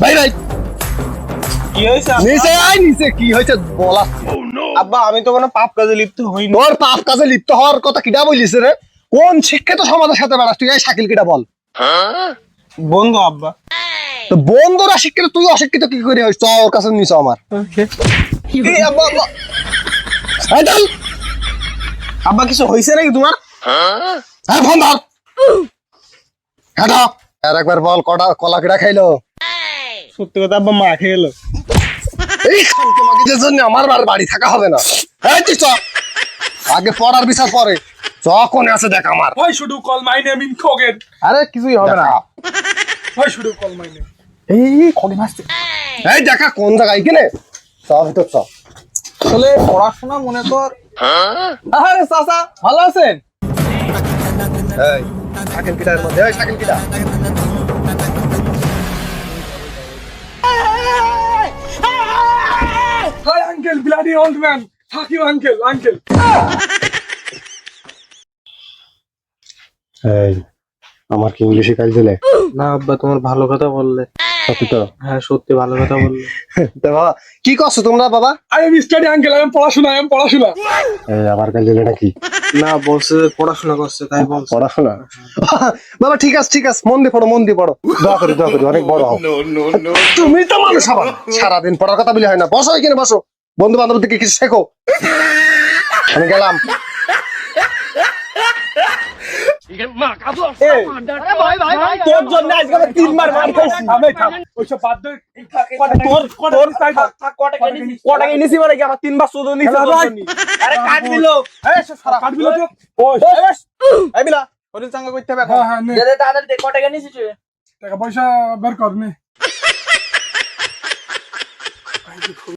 ভাই ভাই কি হয়েছে নিচে আয়, নিচে কি হয়েছে বলা। আব্বা? আমি তো কোনো পাপ কাজে লিপ্ত হইনি। তোর পাপ কাজে লিপ্ত হওয়ার কথা কিটা বলিস রে? কোন শিক্ষিত সমাজের সাথে বেড়াস তুই? এই শাকিল কিটা বল। বন্ধু আব্বা। তো বন্ধুরা শিক্ষিত, তুই অশিক্ষিত কি করে হইস? চ ওর কাছে নিছ আমার। এই আব্বা আব্বা এই চল। আব্বা কিছু হয়েছে নাকি তোমার? হ্যাঁ ফোন ধর। হ্যাঁ ধর। আর একবার বল কলা কিটা খাইলো? সত্যি কথা আব্বা, মা খেয়ে গেলো। এই খানকে মাগিদের জন্য আমার বাড়ি থাকা হবে না। এই তুই চ, আগে পড়ার বিচার পরে চ। কোনে আছে দেখ আমার। Why should you call my name in Kogan? আরে কিছুই হবে না। Why should you call my name? এই খগেন আসছে। এই দেখা কোন জায়গায় কিনে। চ ভিতর চ। আসলে পড়াশোনা মনে কর। আরে চাচা ভালো আছেন? এই শাকিল কিটার মধ্যে, এই শাকিল কিটা। Hi, uncle, bloody old man. Fuck you, uncle, uncle. এই আমার কি ইংলিশে কাজ দিলে? না আব্বা, তোমার ভালো কথা বললে। সত্যি তো? হ্যাঁ সত্যি ভালো কথা বললে। তো বাবা কি করছো তোমরা বাবা? I am study, uncle. I am পড়াশোনা, I am পড়াশোনা. এই আমার কাজ দিলে নাকি? না বলছে যে পড়াশোনা করছে তাই বলছে। পড়াশোনা বাবা ঠিক আছে ঠিক আছে, মন দিয়ে পড়ো মন দিয়ে পড়ো। দোয়া করি অনেক বড় হও। তুমি তো মানুষ আবার সারাদিন পড়ার কথা বলে হয় না। বসো এখানে বসো, বন্ধু বান্ধব থেকে কিছু শেখো। আমি গেলাম। তোর জন্য আজকে আমি 3 বার মার খাইছি। আমি থাম। ওইসব বাদ দে। তোর কটা এনেছি মানে কি আমার 3 বার শুধু নিছি তোর জন্য। আরে কাট দিল। এই সারা কাটবি না তো? এই বিলা হরিল চাঙ্গা করতে হবে এখন। হ্যাঁ, হ্যাঁ, নে। দে তাড়াতাড়ি দে, কটা টাকা নিছিস? টাকা পয়সা বের কর নে।